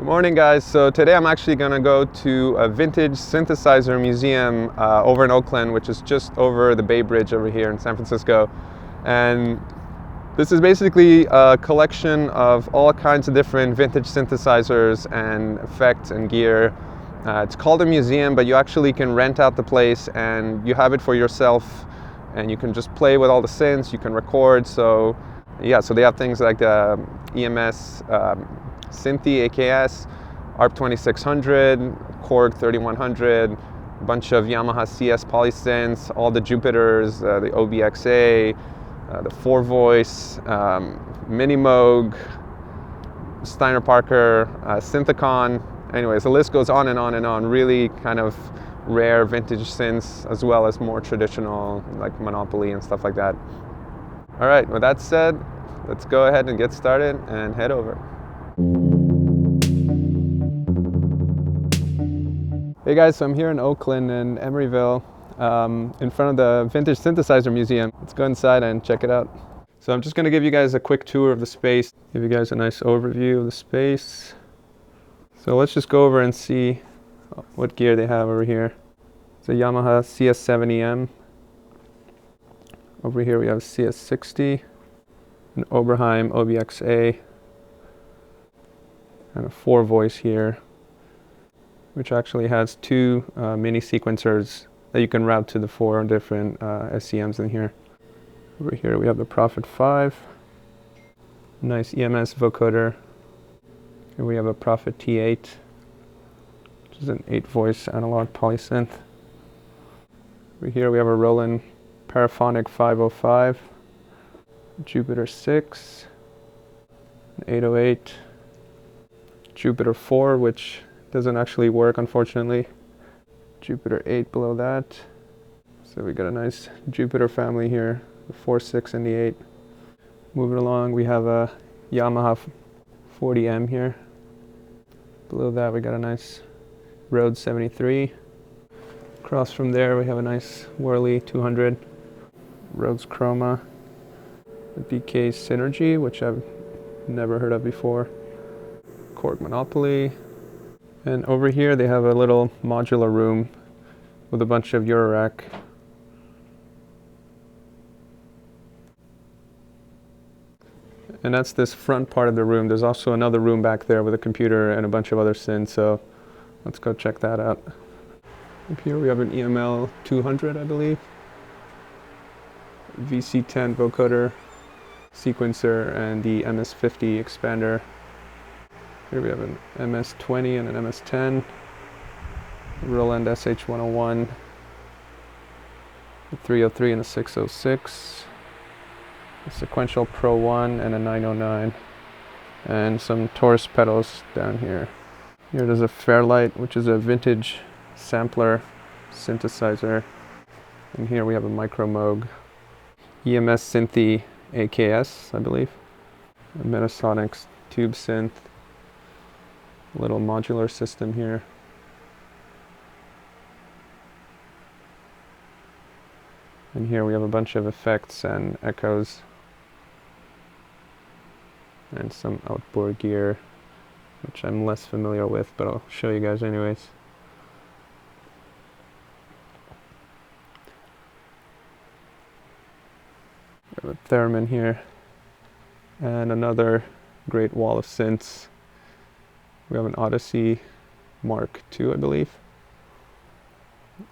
Morning, guys. So today I'm actually going to go to a vintage synthesizer museum over in Oakland, which is just over the Bay Bridge over here in San Francisco. And this is basically a collection of all kinds of different vintage synthesizers and effects and gear. It's called a museum, but you actually can rent out the place and you have it for yourself, and you can just play with all the synths, you can record. So yeah, so they have things like the EMS Synthi AKS, ARP 2600, Korg 3100, a bunch of Yamaha CS polysynths, all the Jupiters, the OBXA, the 4-voice, Mini Moog, Steiner Parker, Synthicon. Anyways, the list goes on and on and on. Really kind of rare vintage synths, as well as more traditional like Monopoly and stuff like that. All right, with that said, let's go ahead and get started and head over. Hey guys, so I'm here in Oakland in Emeryville, in front of the Vintage Synthesizer Museum. Let's go inside and check it out. So I'm just going to give you guys a quick tour of the space, give you guys a nice overview of the space. So let's just go over and see what gear they have over here. It's a Yamaha CS70M. Over here we have a CS60, an Oberheim OBXA, and a 4-voice here, which actually has two mini sequencers that you can route to the 4 different SCMs in here. Over here we have the Prophet 5, nice EMS vocoder. Here we have a Prophet T8, which is an 8-voice analog polysynth. Over here we have a Roland Paraphonic 505, Jupiter 6, an 808, Jupiter 4, which doesn't actually work, unfortunately. Jupiter 8 below that. So we got a nice Jupiter family here, the 4, 6, and the 8. Moving along, we have a Yamaha 40M here. Below that, we got a nice Rhodes 73. Across from there, we have a nice Worley 200, Rhodes Chroma, the BK Synergy, which I've never heard of before, Korg Monopoly. And over here they have a little modular room with a bunch of Eurorack. And that's this front part of the room. There's also another room back there with a computer and a bunch of other synths, so let's go check that out. Up here we have an EML 200, I believe. VC10 vocoder, sequencer, and the MS50 expander. Here we have an MS20 and an MS10, Roland SH101, a 303 and a 606, a Sequential Pro 1 and a 909, and some Taurus pedals down here. Here there's a Fairlight, which is a vintage sampler synthesizer, and here we have a Micro Moog, EMS Synthi AKS, I believe, a Metasonics tube synth. Little modular system here. And here we have a bunch of effects and echoes and some outboard gear, which I'm less familiar with, but I'll show you guys anyways. We have a theremin here and another great wall of synths. We have an Odyssey Mark II, I believe,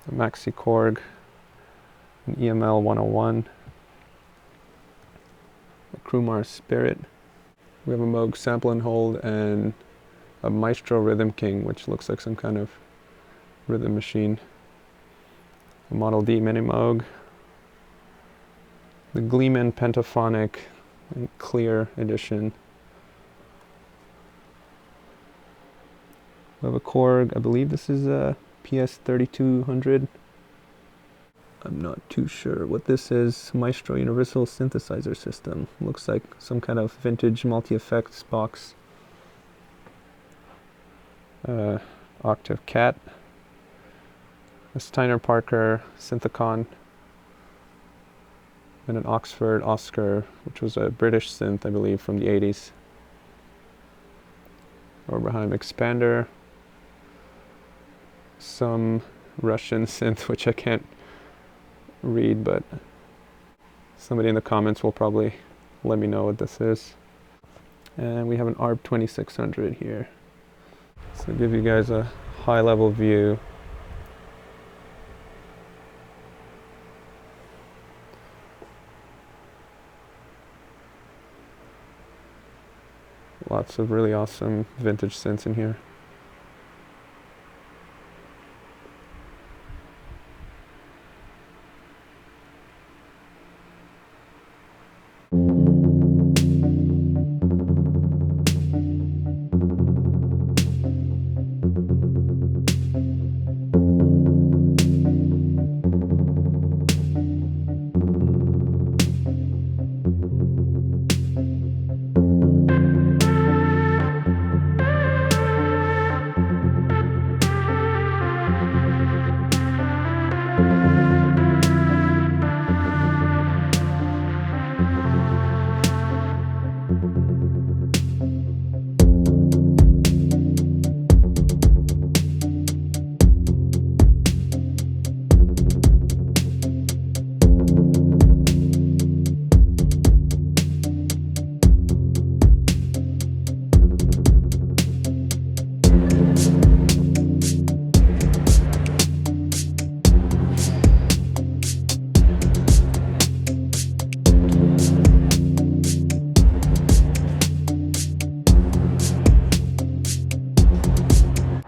a Maxi Korg, an EML 101, a Crumar Spirit. We have a Moog Sample and Hold and a Maestro Rhythm King, which looks like some kind of rhythm machine. A Model D Mini Moog, the Gleeman Pentaphonic and Clear Edition. We have a Korg, I believe this is a PS3200. I'm not too sure what this is. Maestro Universal Synthesizer System. Looks like some kind of vintage multi-effects box. Octave Cat. A Steiner Parker Synthicon. And an Oxford Oscar, which was a British synth, I believe, from the 80s. Oberheim expander, some Russian synth which I can't read, but somebody in the comments will probably let me know what this is. And we have an ARP 2600 here. So give you guys a high level view. Lots of really awesome vintage synths in here.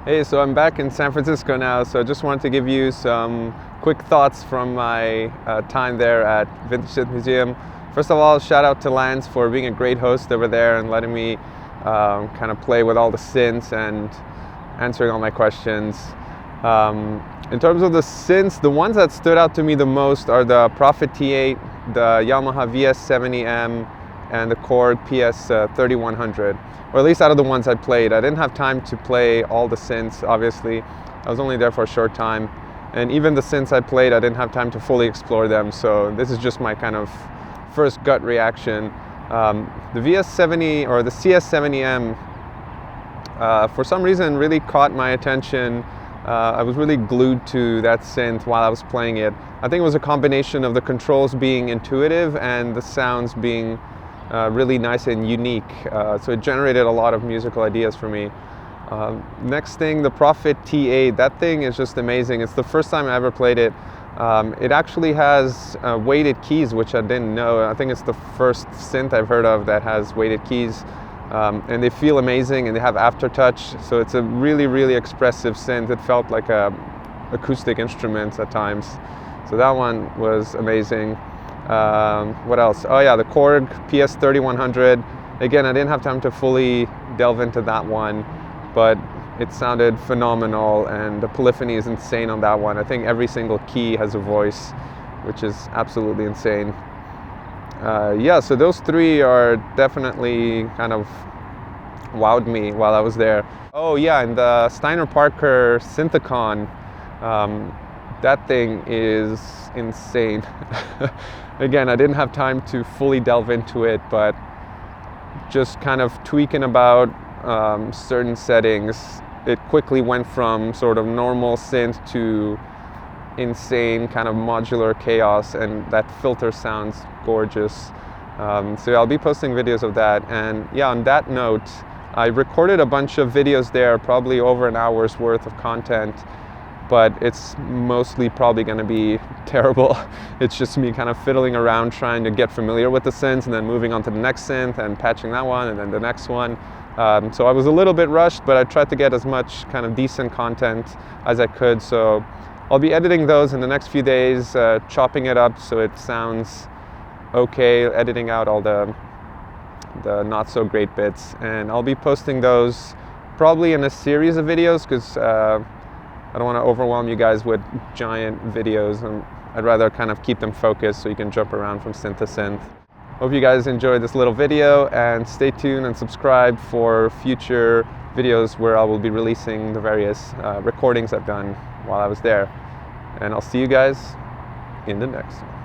Hey, so I'm back in San Francisco now, so I just wanted to give you some quick thoughts from my time there at Vintage Synth Museum. First of all, shout out to Lance for being a great host over there and letting me kind of play with all the synths and answering all my questions. In terms of the synths, the ones that stood out to me the most are the Prophet T8, the Yamaha VS70M, and the Korg PS3100. Or at least out of the ones I played. I didn't have time to play all the synths, obviously. I was only there for a short time. And even the synths I played, I didn't have time to fully explore them. So this is just my kind of first gut reaction. The VS70 or the CS70M, for some reason, really caught my attention. I was really glued to that synth while I was playing it. I think it was a combination of the controls being intuitive and the sounds being really nice and unique, so it generated a lot of musical ideas for me. Next thing, the Prophet T8, that thing is just amazing. It's the first time I ever played it. It actually has weighted keys, which I didn't know. I think it's the first synth I've heard of that has weighted keys, and they feel amazing and they have aftertouch, so it's a really, really expressive synth. It felt like a acoustic instrument at times, so that one was amazing. What else? Oh yeah, the Korg PS3100. Again, I didn't have time to fully delve into that one, but it sounded phenomenal and the polyphony is insane on that one. I think every single key has a voice, which is absolutely insane. Yeah, so those three are definitely kind of wowed me while I was there. Oh yeah, and the Steiner Parker Synthicon. That thing is insane. Again, I didn't have time to fully delve into it, but just kind of tweaking about certain settings, it quickly went from sort of normal synth to insane kind of modular chaos, and that filter sounds gorgeous. So I'll be posting videos of that. And yeah, on that note, I recorded a bunch of videos there, probably over an hour's worth of content, but it's mostly probably going to be terrible. It's just me kind of fiddling around trying to get familiar with the synths and then moving on to the next synth and patching that one and then the next one. So I was a little bit rushed, but I tried to get as much kind of decent content as I could. So I'll be editing those in the next few days, chopping it up so it sounds okay, editing out all the not so great bits. And I'll be posting those probably in a series of videos because I don't want to overwhelm you guys with giant videos, and I'd rather kind of keep them focused so you can jump around from synth to synth. Hope you guys enjoyed this little video, and stay tuned and subscribe for future videos where I will be releasing the various recordings I've done while I was there. And I'll see you guys in the next one.